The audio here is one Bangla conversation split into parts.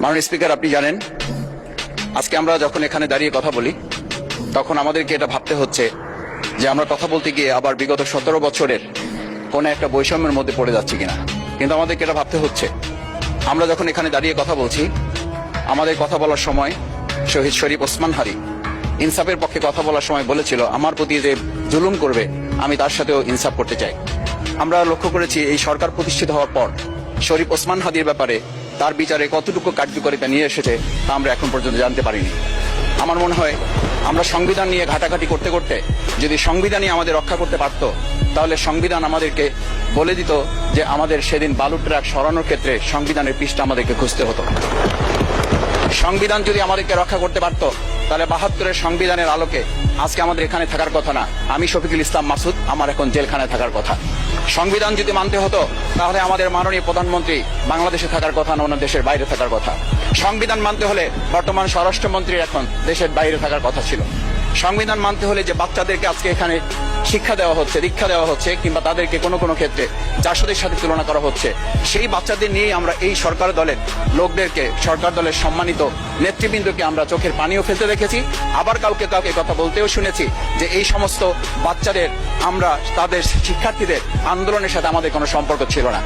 মাননীয় স্পিকার, আপনি জানেন আজকে আমরা যখন এখানে দাঁড়িয়ে কথা বলি তখন আমাদেরকে এটা ভাবতে হচ্ছে যে আমরা কথা বলতে গিয়ে আবার বিগত 17 বছরের কোন একটা বৈষম্যের মধ্যে পড়ে যাচ্ছি কিনা। কিন্তু আমাদেরকে এটা ভাবতে হচ্ছে, আমরা যখন এখানে দাঁড়িয়ে কথা বলছি, আমাদের কথা বলার সময় শহীদ শরীফ ওসমান হাদি ইনসাফের পক্ষে কথা বলার সময় বলেছিল, আমার প্রতি যে জুলুম করবে আমি তার সাথেও ইনসাফ করতে চাই। আমরা লক্ষ্য করেছি এই সরকার প্রতিষ্ঠিত হওয়ার পর শরীফ ওসমান হাদির ব্যাপারে তার বিচারে কতটুকু কার্যকারিতা নিয়ে এসেছে তা আমরা এখন পর্যন্ত জানতে পারিনি। আমার মনে হয় আমরা সংবিধান নিয়ে ঘাটাঘাটি করতে করতে যদি সংবিধানই আমাদের রক্ষা করতে পারত, তাহলে সংবিধান আমাদেরকে বলে দিত যে আমাদের সেদিন বালু ট্রাক সরানোর ক্ষেত্রে সংবিধানের পৃষ্ঠা আমাদেরকে খুঁজতে হতো। সংবিধান যদি আমাদেরকে রক্ষা করতে পারত, তাহলে 72-এর সংবিধানের আলোকে আজকে আমাদের এখানে থাকার কথা না, আমি শফিকুল ইসলাম মাসুদ আমার এখন জেলখানায় থাকার কথা। সংবিধান যদি মানতে হতো, তাহলে আমাদের মাননীয় প্রধানমন্ত্রী বাংলাদেশে থাকার কথা না, অন্য দেশের বাইরে থাকার কথা। সংবিধান মানতে হলে বর্তমান স্বরাষ্ট্রমন্ত্রীর এখন দেশের বাইরে থাকার কথা ছিল। সংবিধান মানতে হলে যে বাচ্চাদেরকে আজকে এখানে শিক্ষা দেওয়া হচ্ছে, দীক্ষা দেওয়া হচ্ছে, কিংবা তাদেরকে কোনো কোনো ক্ষেত্রে জাসদের সাথে তুলনা করা হচ্ছে, সেই বাচ্চাদের নিয়ে আমরা এই সরকার দলের লোকদেরকে, সরকার দলের সম্মানিত নেতৃবৃন্দকে আমরা চোখের পানিও ফেলতে দেখেছি। আবার কাউকে কাউকে কথা বলতেও শুনেছি যে এই সমস্ত বাচ্চাদের, আমরা তাদের শিক্ষার্থীদের আন্দোলনের সাথে আমাদের কোনো সম্পর্ক ছিল না।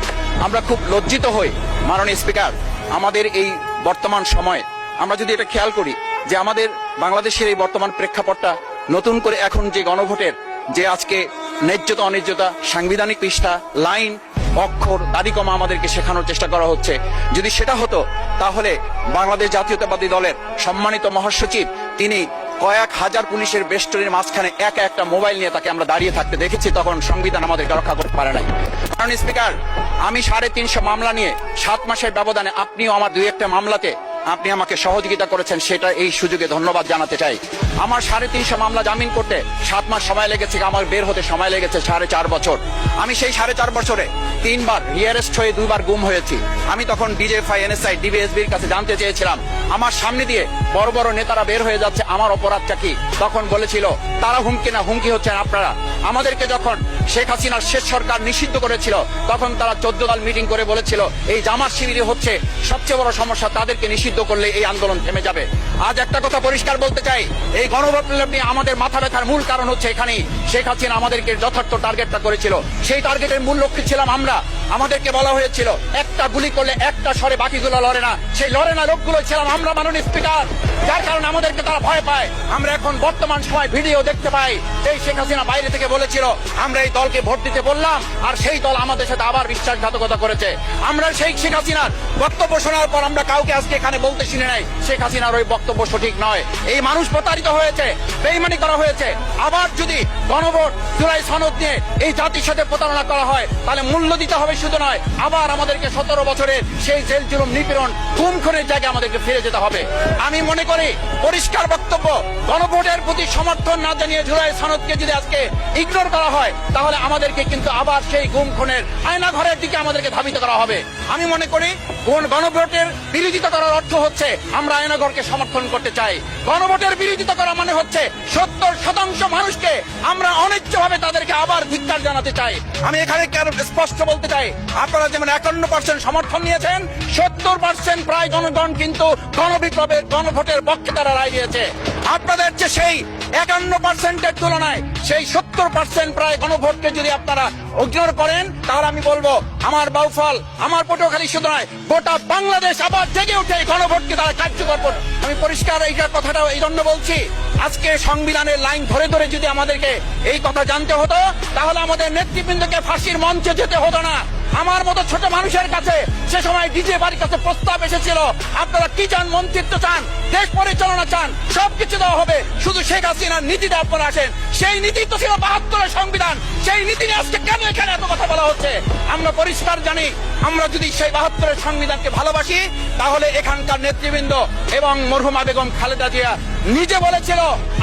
আমরা খুব লজ্জিত হই মাননীয় স্পিকার, আমাদের এই বর্তমান সময়ে আমরা যদি এটা খেয়াল করি যে আমাদের বাংলাদেশের এই বর্তমান প্রেক্ষাপটটা নতুন করে এখন যে গণভোটের যে আজকে ন্যায্যতা অন্যায্যতা, সাংবিধানিক পৃষ্ঠা, লাইন, অক্ষর, দাড়িকমা আমাদেরকে শেখানোর চেষ্টা করা হচ্ছে, যদি সেটা হতো তাহলে বাংলাদেশ জাতীয়তাবাদী দলের সম্মানিত মহাসচিব তিনি কয়েক হাজার পুলিশের বেষ্টনীর মাঝখানে একা একটা মোবাইল নিয়ে তাকে আমরা দাঁড়িয়ে থাকতে দেখেছি, তখন সংবিধান আমাদেরকে রক্ষা করতে পারে নাই। কারণ স্পিকার, আমি 350 মামলা নিয়ে 7 মাসের ব্যবধানে, আপনিও আমার 2-1টা মামলাতে আপনি আমাকে সহযোগিতা করেছেন, সেটা এই সুযোগে ধন্যবাদ জানাতে চাই। আমার 350 মামলা জামিন করতে 7 মাস সময় লেগেছে, আমার বের হতে সময় লেগেছে 4.5 বছর। আমি সেই 4.5 বছরে 3 বার রিয়ারেস্ট হয়ে 2 বার গুম হয়েছি। আমি তখন ডিজিএফআই, এনএসআই, ডিবিএসবির কাছে জানতে চেয়েছিলাম, আমার সামনে দিয়ে বড় বড় নেতারা বের হয়ে যাচ্ছে, আমার অপরাধটা কি? তখন বলেছিল তারা হুমকি না, হুমকি হচ্ছেন আপনারা। আমাদেরকে যখন শেখ হাসিনার শেষ সরকার নিষিদ্ধ করেছিল, তখন তারা 14 দল মিটিং করে বলেছিল এই জামাত শিবির হচ্ছে সবচেয়ে বড় সমস্যা, তাদেরকে নিষিদ্ধ করলে এই আন্দোলন থেমে যাবে। আজ একটা কথা পরিষ্কার বলতে চাই, এই গণবিপ্লব নিয়ে আমাদের মাথা ব্যথার মূল কারণ হচ্ছে এখানেই শেখ হাসিনা আমাদেরকে যথার্থ টার্গেটটা করেছিল। সেই টার্গেটের মূল লক্ষ্য ছিলাম আমরা। আমাদেরকে বলা হয়েছিল একটা গুলি করলে একটা সরে বাকিগুলো লড়ে না, সেই লড়ে না লোকগুলো ছিলাম আমরা মাননীয় স্পিকার, যার কারণে আমাদেরকে তারা ভয় পায়। আমরা এখন বর্তমান সময় ভিডিও দেখতে পাই, এই শেখ হাসিনা বাইরে থেকে বলেছিল আমরা এই দলকে ভোট দিতে বললাম, আর সেই দল আমাদের সাথে আবার বিশ্বাসঘাতকতা করেছে। আমরা সেই শেখ হাসিনার বক্তব্য শোনার পর আমরা কাউকে আজকে এখানে বলতে শুনে নাই শেখ হাসিনার ওই বক্তব্য সঠিক নয়, এই মানুষ প্রতারিত হয়েছে, বেইমানি করা হয়েছে। আবার যদি গণভোট, জুলাই সনদ নিয়ে এই জাতির সাথে প্রতারণা করা হয়, তাহলে মূল্য দিতে হবে শুধু নয়, আবার আমাদেরকে 17 বছরের সেই জেল জুলুম, নিপীড়ন, খুন খুনের জায়গায় আমাদেরকে ফিরে যেতে হবে। আমি মনে করি পরিষ্কার বক্তব্য, গণভোটের প্রতি সমর্থন না জানিয়ে জুলাই সনদকে যদি আজকে ইগনোর করা হয়, তাহলে আমাদেরকে কিন্তু আবার সেই গুম খুনের আয়না ঘরের দিকে আমাদেরকে ধাবিত করা হবে। আমি মনে করি গণভোটের বিরোধিতা করার অর্থ হচ্ছে আমরা আয়নাঘরকে সমর্থন করতে চাই। গণভোটের বিরোধিতা করা মানে হচ্ছে 70% মানুষকে আমরা অনিচ্ছভাবে তাদেরকে আবার ধিক্কার জানাতে চাই। আমি এখানে স্পষ্ট বলতে চাই, আপনারা যেমন 51% সমর্থন নিয়েছেন, 70% প্রায় জনগণ কিন্তু গণবিপ্লবের, গণভোটের পক্ষে তারা রায় দিয়েছে। আপনাদের যে সেই 51%-এর তুলনায় সেই 70% প্রায় গণভোটকে যদি আপনারা ইগনোর করেন, তাহলে আমি বলবো আমার বাউফল, আমার পটুয়াখালী শুধু নয়, গোটা বাংলাদেশ আবার জেগে উঠে গণভোটকে তারা কার্যকর করবে। আমি পরিষ্কার এই কথাটা এই জন্য বলছি, আজকে সংবিধানের লাইন ধরে ধরে যদি আমাদেরকে এই কথা জানতে হতো, তাহলে আমাদের নেতৃবৃন্দকে ফাঁসির মঞ্চে যেতে হতো না। আমার মতো ছোট মানুষের কাছে সে সময় ডিজিএফআইর কাছে প্রস্তাব এসেছিল, আপনারা কি চান? মন্ত্রিত্ব চান, দেশ পরিচালনা চান, সবকিছু দেওয়া হবে, শুধু শেখ হাসিনার নীতিতে আপনারা আসেন। সেই নীতি তো ছিল 72-এর সংবিধান, সেই নীতি নিয়ে আজকে কেন এখানে এত কথা বলা হচ্ছে? আমরা পরিষ্কার জানি, আমরা যদি সেই 72-এর সংবিধানকে ভালোবাসি, তাহলে এখানকার নেতৃবৃন্দ এবং মরহুমা বেগম খালেদা জিয়া নিজে বলেছিল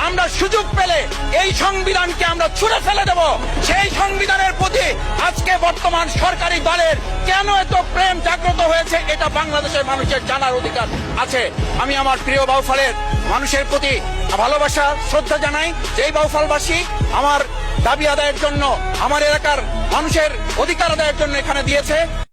আমরা সুযোগ পেলে এই সংবিধানকে আমরা ছুঁড়ে ফেলে দেব। সেই সংবিধানের প্রতি আজকে বর্তমান সরকারি দলের কেন এত প্রেম জাগ্রত হয়েছে, এটা বাংলাদেশের মানুষের জানার অধিকার আছে। আমি আমার প্রিয় বাউফলের মানুষের প্রতি ভালোবাসা, শ্রদ্ধা জানাই। যেই বাউফলবাসী আমার দাবি আদায়ের জন্য, আমার এলাকার মানুষের অধিকার আদায়ের জন্য এখানে দিয়েছে,